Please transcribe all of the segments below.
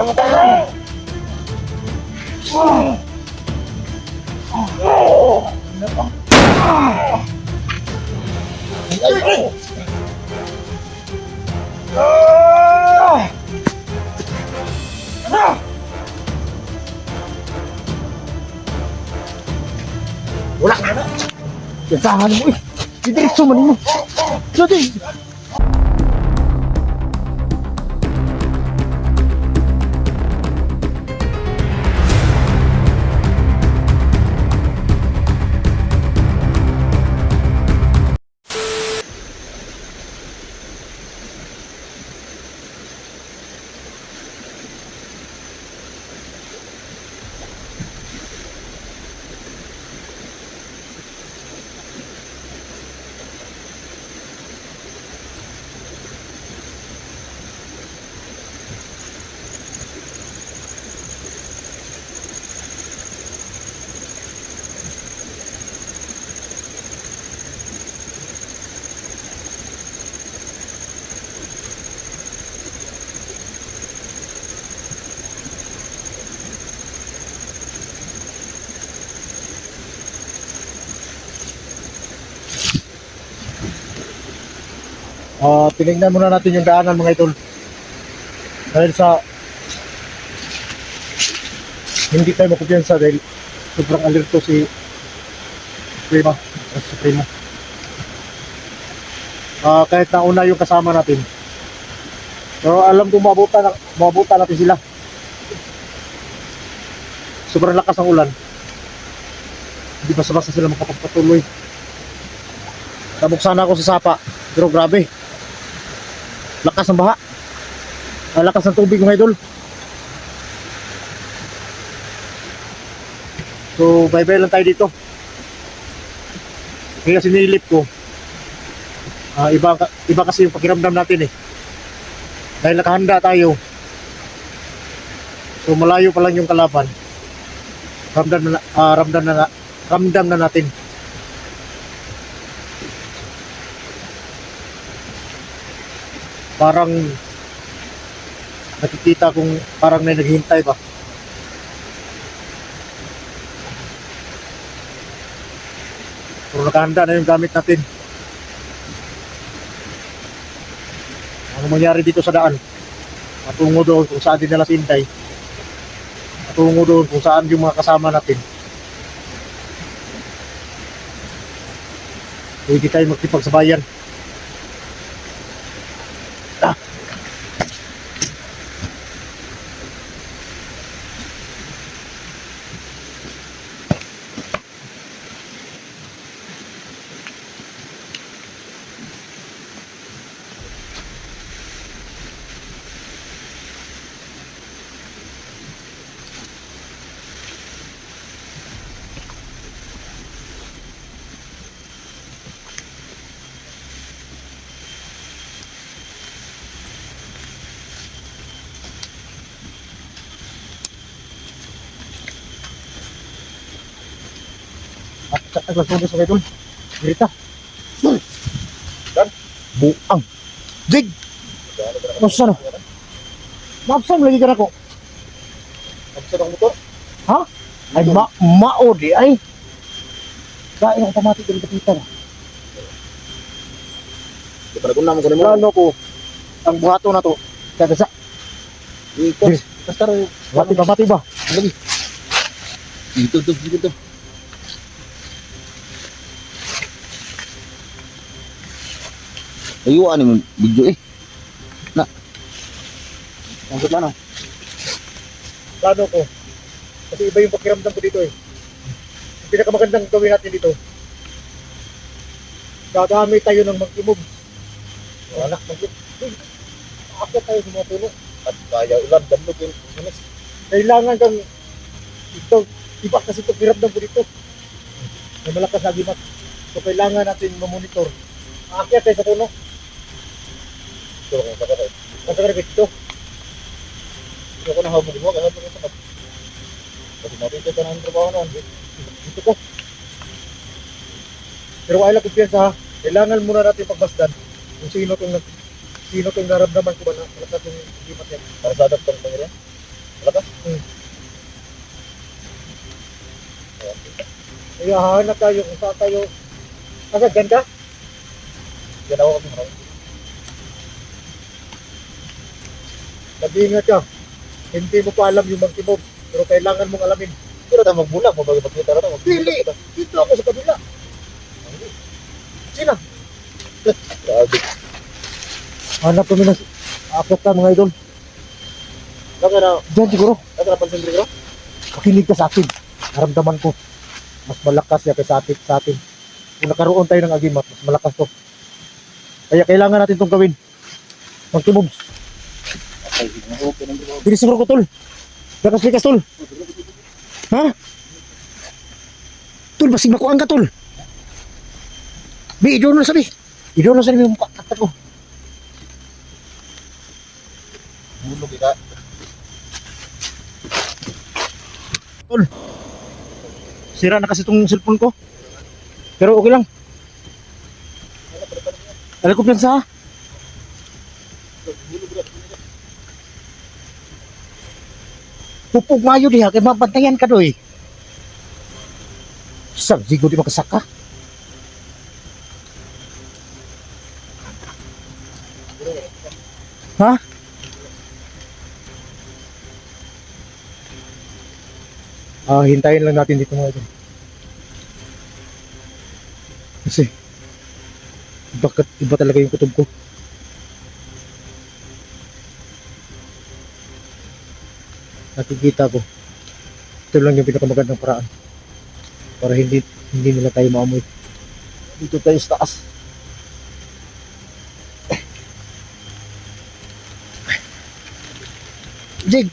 Wala ka na. Gantahan mo eh. Didiretso man mo. Jadi. Tinignan muna natin yung daanan mga idol. Dahil sa hindi tayo makumpiyansa dahil sobrang alerto si Suprema. Kahit nauna yung kasama natin. Pero alam ko maabutan natin sila. Sobrang lakas ng ulan. Hindi basta-basta sila makapagpatuloy. Nabuksan ako sa sapa. Pero grabe. Lakas ng baha. Lakas ng tubig mga idol. So bye-bye lang tayo dito. Kaya sinilip ko. Iba kasi yung pakiramdam natin eh. Dahil nakahanda tayo. So malayo pa lang yung kalaban. Ramdam na natin. Parang nakikita kung parang may naghihintay ba. Pero nakahanda na yung gamit natin. Ano mangyari dito sa daan? Matungo doon kung saan din nila sintay. Matungo doon kung saan yung mga kasama natin. Hindi tayo magkipagsabayan. At nagsundo sa idol. Grita. Dan. Buang. Jig. Masa na? Mapsam lagi ka na ko. Mapsam ang motor? Ha? Ay mao di ay. Kain ako pamati dari kapita na. Di pa naguna mo ko nimo. Ano ko? Ang buhato na to. Kagasa. Ikot. Basta mati ba? Lagi. Dito. Ayuan ni video eh. Na. Ang plano. Plano ko. Kasi iba yung pakiramdam ko dito eh. Ang pinakamagandang gawin natin dito. Gagamit tayo ng mag-imog. Wala, mag-imog. Akit tayo sa mga puno. At kaya ulan, damlog yung manis. Kailangan kang ito, iba kasi ito pakiramdam ko dito. May malakas na agimat. So kailangan natin mamonitor. Akit tayo sa puno. Ito kung sakit. Ang sakit ito. Ito ko na habog mo. Kaya ito sakit. Kasi natin ito na ang trabaho na. Dito ko. Pero ay lang kumpiyansa ha. Kailangan muna natin pagbasdan kung sino tong naramdaman ko ba na malakas yung limat yan. Para sa adaptor pa nila. Malakas? Kaya hahanap tayo kung saan tayo. Agad, ganda? Ganda ako kami harap. Nag-iingat ka. Hindi mo pa alam yung magtibog. Pero kailangan mong alamin. Pero tayo magbulag. Magkita na tayo. Pili! Dito ako sa kabila. Sino? Grabe. Hanap kami ng akot ka mga idol. Baka na, diyan siguro. Baka napansin siguro. Pakinig ka sa akin. Naramdaman ko. Mas malakas siya kaysa sa atin. Kung nakaroon tayo ng agimat, mas malakas to. Kaya kailangan natin itong gawin. Magtimob. Hindi siguro ko tol. Lakas-likas tol. Ha? Tol, basig makuhaan ka tol. Bi, idol na sabi. Idol na sabi yung mukha. Katat ko. Bulog kita. Tol. Sira na kasi itong cellphone ko. Pero okay lang. Alam ko plansa ha. Pupog mayo diha kay mabantayan ka doy. Sag jigo di makasaka. Ha? Hintayin lang natin dito mga ito. Kasi bakit iba talaga yung kutob ko. Nakikita ko. Ito lang yung pinakamagandang paraan. Para hindi nila tayo maamoy. Dito tayo sa taas. Jig!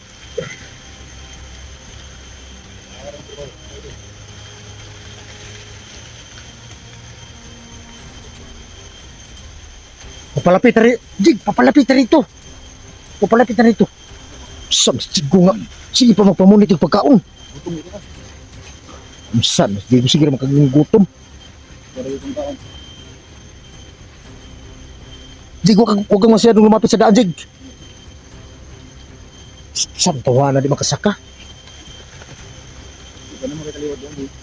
Papalapit na rin. Jig! Papalapit na rito. Papalapit na rito. Samstig ko nga. Sige pa magpamunit yung pagkaon. Saan? Hindi ko siguro makaging Jig, huwag kang masyadong lumapit sa daan, Jig. Saan tawa na di makasaka? Ito na makitaliwad doon, Jig.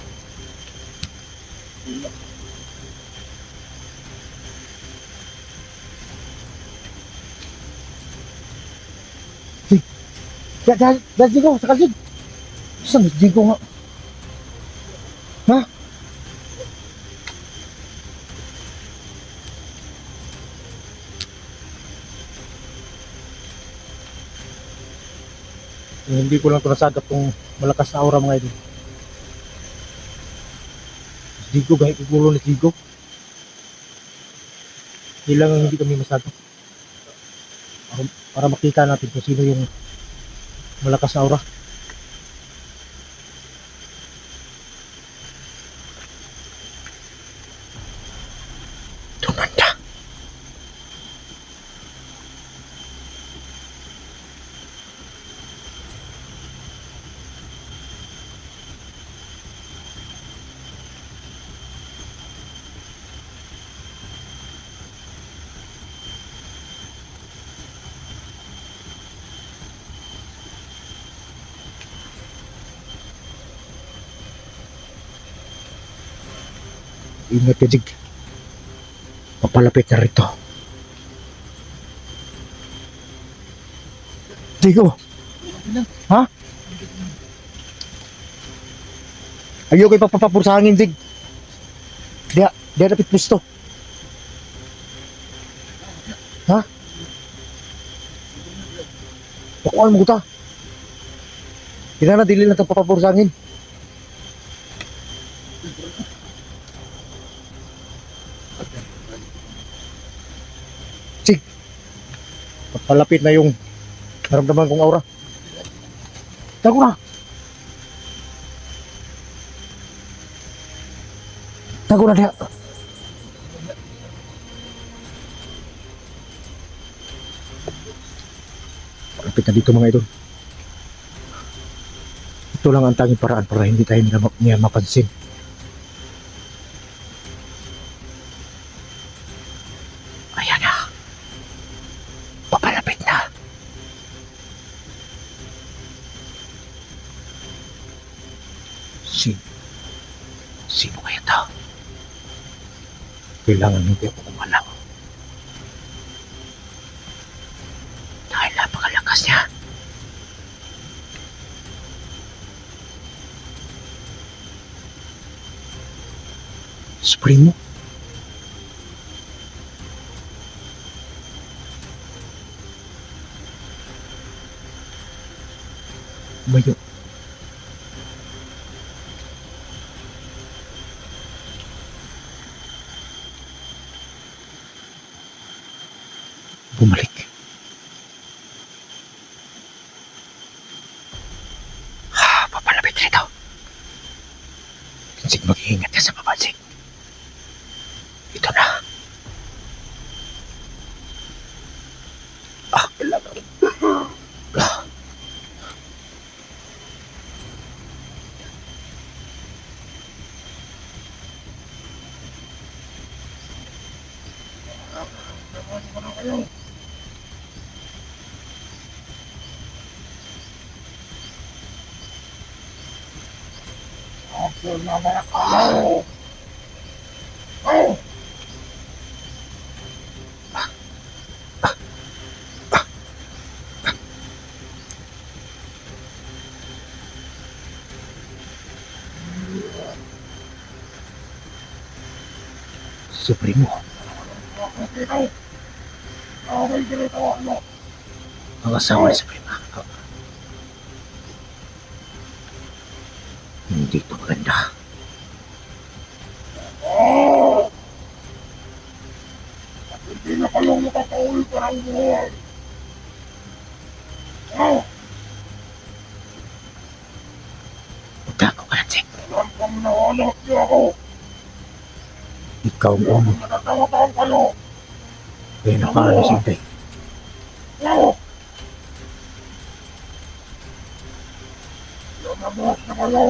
Jig. Dahil Jig ako, sakal Jig. Saan Jig ko nga? Ha? Hindi ko lang ito nasagap kung malakas na aura mga idol. Digo, gahit igulo ni Digo. Kailangan hindi kami masagap. Para makita natin kung sino yung malakas na aura. Tumanda. Ingat ka, Jig. Papalapit na rito. Digo. Ha? Ayaw kayo papapapur sa hangin, Jig. Dia dapit pusto. Ha? Pakuan mo ta. Hindi na dili lang ito papapur sa hangin. Jig. Papalapit na yung naramdaman kong aura. Tago na. Tago na dia. Palapit na dito mga idol. Ito lang ang tanging paraan para hindi tayo niya mapansin. Ayan na. Papalapit na. Sino kaya to? Kailangan hindi ako kumalam. Dahil napakalakas niya. Supremo? Mayo. Bumalik. Papalapit rito. Sig, mag-iingat ka sa baba, Sig. Ito na. Kailangan. Supremo. Ang asawa ni Suprema. Hindi ito maganda. Hindi na kayong makakauwi pa ng buhay. Utago ka na, Sig. Alam kang nahanap niyo ako. Ikaw ang uno. Natatawataan kayo. Kaya nakaalis hindi. Lumabas na kayo.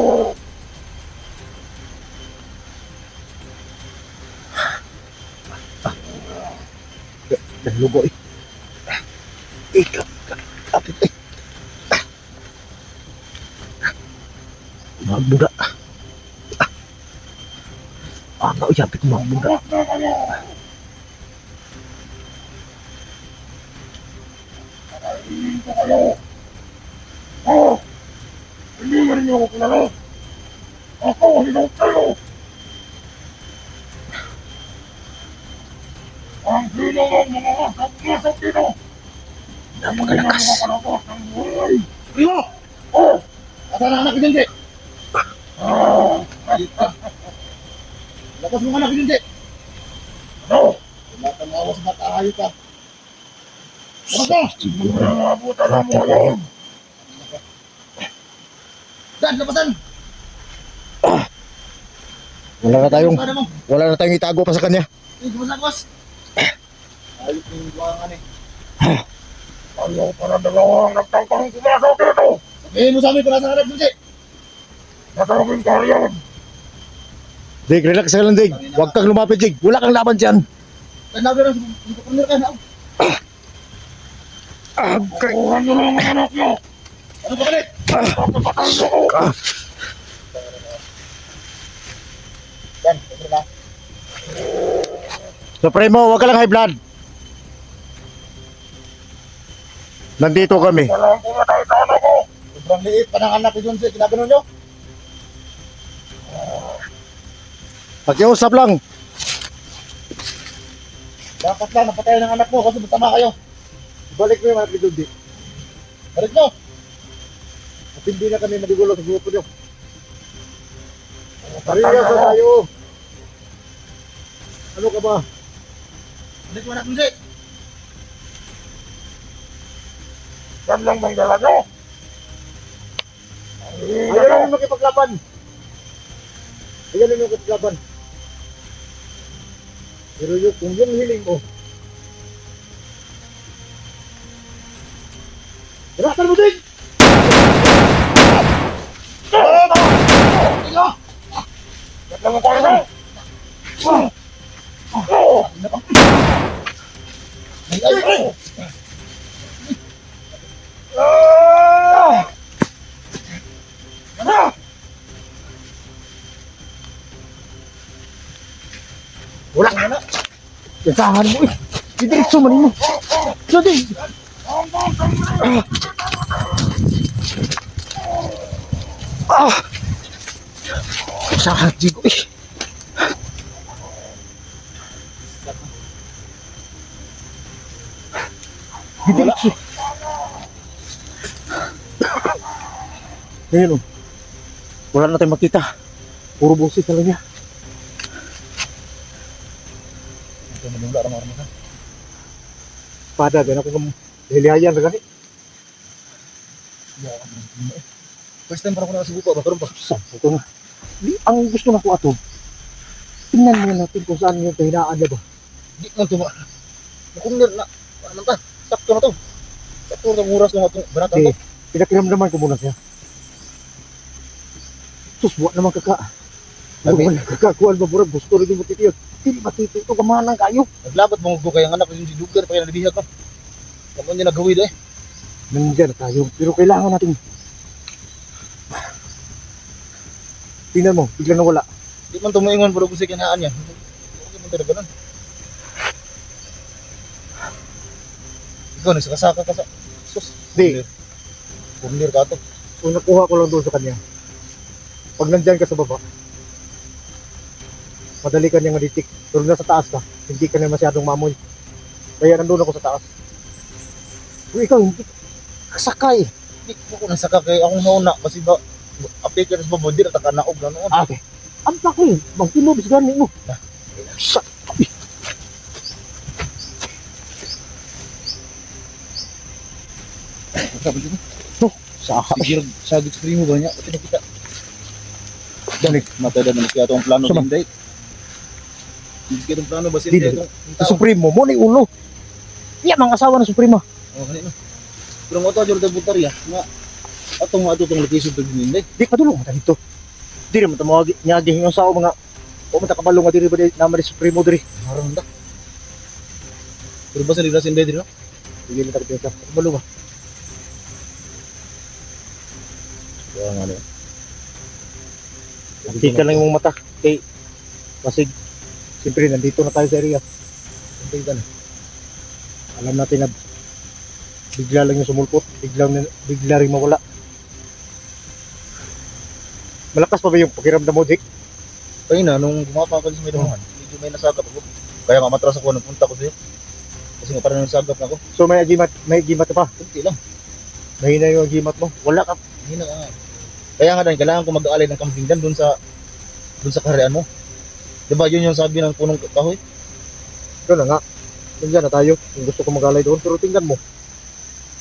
Naglugo eh. Ikaw. Kapit eh. Magbuda. Ano yapit magbuda. Lumabas na kayo. Nakaiin ko kayo. Hindi na rin ako kilala. Ako ang hinong kayo. Ang sino ng mga kasap-kasap dito. Napakalakas. Hindi na makalabas ng buhay. Iyo! Nasaan ang anak ko hindi? Labas mo anak ko hindi. Ano? Tumatamawa sa matahayo ka. Labas mo! Nangabutan ang mo yun. Dan, labasan! Wala na tayong itago pa sa kanya. Gumas. Ayos yung buwangan eh. Ayaw para dalawang nagtangkang pumasok dito. Sabihin mo sa amin para sa harap dito. Nasa aking kariyan. Dig, relax ka lang, Dig. Huwag kang lumapit, Dig. Wala kang laban dyan. Tanabi lang, hindi ka na. Kukuhan nyo lang ang anak nyo. Ano ba kalit? Papapatay nyo ko. Yan, ito na. Supremo, huwag ka lang high blood. Nandito kami. Walang pumatay sa ano ko. Sobrang liit pa ng anak ko dun siya. Kinagano nyo? Pakiusap lang. Dapat lang, napatay ng anak mo kasi tama kayo. Balik mo yung mga piduldi. Balik nyo. At hindi na kami magigulo sa grupo nyo. Pariya sa tayo. Ano ka ba? Balik mo anak mo siya. Yan lang bang dala nyo? Ayaw namin makipaglaban. Ayaw namin makipaglaban. Pero yung, kung yung hiling mo, gerakan mo din! Yan lang ang kaya nyo. Tahan mo eh. Didiretso man mo. Jadi. Ah. Sakit jigo eh. Didiretso. Ngayon oh. Wala na tayong makita. Puro busis talaga. Ito manula ra mo. Pada dan ako ng hilihayan na gani. First time para ko nakasubukan ba karon pa. Ito na. Di, ang gusto na ko ato. Tingnan mo natin kung saan yung kahinaan niya ba. Di man to ba. Kung na ano ta? Sakto na to. Sakto na oras lang atong banatan Okay. to. Pinakiramdaman ko muna siya. Sus, buwan naman kaka. Sabi? Buwan kakakuan ba burag. Gusto rin yung matitiyo. Hindi matito ito. Kamanang kayo. Naglabat mo ko kay ang anak yung si Lugar pa kaya nabihag ko. Kamu niya nagawid eh. Nandiyan na tayo. Pero kailangan natin. Tingnan mo. Biglang nawala. Di man to moingon pero kung sa kinaan niya. Hindi man talaga ganun. Ikaw nagsakasaka ka sa sus. Di. Pumlir ka to. Kung nakuha ko lang doon sa kanya. Pag nandyan ka sa baba. Madali ka niyang maditik. Pero nasa taas ka. Hindi ka na masyadong mamoy. Kaya nandun ako sa taas. Pero ikaw hindi kasakay. Di ko nasaka kay akong nauna kasi ba apikers ba mo di na takanaog na noon. Ah, okay. Ang takay. Magtinobis gani mo. Sa... Sabi ko, Saka. siguro sagit sa primo ba niya? Ito nakita. Dali. Matada na kaya itong plano Sama. din day. Hindi kaya itong plano ba Di, sila di. itong Sa Supremo mo na ulo. Yan ang asawa ng Suprema. Oh, kanina. Pero mo to jud butarya nga atong atong location to din day. Di ka dulong mata dito. Di naman tamawag niya gihing sa mga o mata kabalo nga diri ba naman ni Supremo diri. Maron da. Pero ba sa librasin day no? Sige na tayo ka. Kabalo ba? Kaya nga day. Hindi ka lang yung mata. Kay kasi siyempre nandito na tayo sa area. Antay ka na. Alam natin na bigla lang yung sumulpot, bigla rin mawala. Malakas pa ba yung pakiramdam mo, Jake? Kaya na nung gumapa ka sa may damuhan, medyo may nasagap ako. Kaya nga matras ako nagpunta ko sa'yo. Kasi nga parang nasagap na ako. So may agimat ka pa. Kunti lang. Mahina yung agimat mo. Wala ka. Hindi na nga. Kaya nga din, kailangan ko mag-aalay ng kambing dyan dun sa kaharian mo. Diba yun yung sabi ng punong kahoy? Ito na nga. Nandiyan na tayo. Kung gusto ko mag-alay doon. Pero tingnan mo.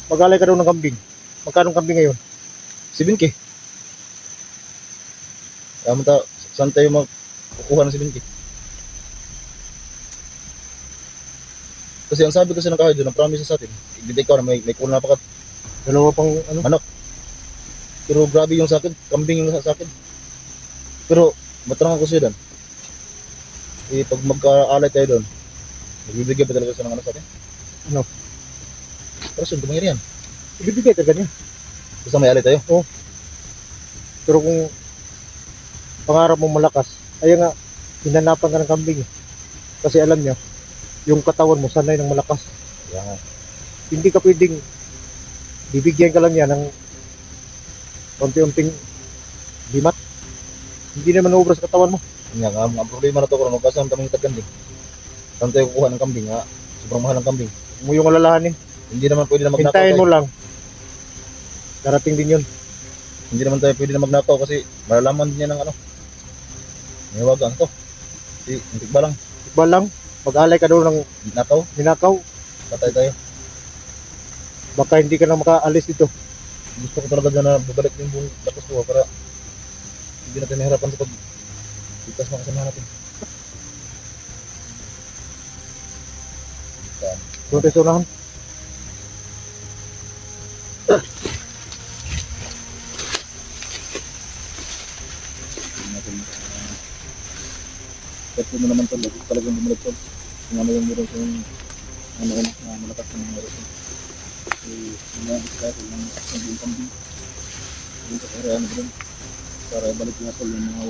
Mag-alay ka doon ng kambing. Magkano kambing ngayon? 7K. Kaya mo ta, saan tayo magkukuha ng 7K? Kasi ang sabi kasi ng kahoy doon, ang promise sa atin, ibigay ko na may kulang na pakat. Dalawa pang ano? Pero grabe yung sa akin, kambing yung sa akin. Pero matanong ko siya doon. Eh, pag magka-alay tayo doon, magbibigay ba talaga siya ng ano sa atin? Ano? Pero saan kumangyari yan? Ibibigay ka ganyan. Basta may alay tayo. Pero kung pangarap mo malakas, ay nga, hinanapan ka ng kambing. Kasi alam niya, yung katawan mo sanay ng malakas. Kaya nga. Hindi ka pwedeng bibigyan ka lang yan ng unti-unting limat. Hindi naman naubra sa katawan mo. Yan nga, ang problema na to kung magkasama kami ng kambing. Saan tayo kukuha ng kambing nga? Sobrang mahal ng kambing. Huwag mo yung alalahanin. Hindi naman pwede na magnakaw Hintayin tayo. mo lang. Darating din yun. Hindi naman tayo pwede na magnakaw kasi malalaman din niya ng ano. May wagang to. Si, hindi ba lang, Iba lang, mag-alay ka doon ng nakaw, ninakaw. patay tayo. Baka hindi ka na makaalis dito. Gusto ko talaga na babalik yung buong lakas ko para hindi natin mahirapan sa pagligtas mga kasama natin. Doon tayo sa unahan. Kasi mo naman talagang bumalik tol. Kung ano yung meron sa ano malakas na meron. Kasi mga isla, yung kambing. Yung sa area ano doon. Para balik na tol yung mga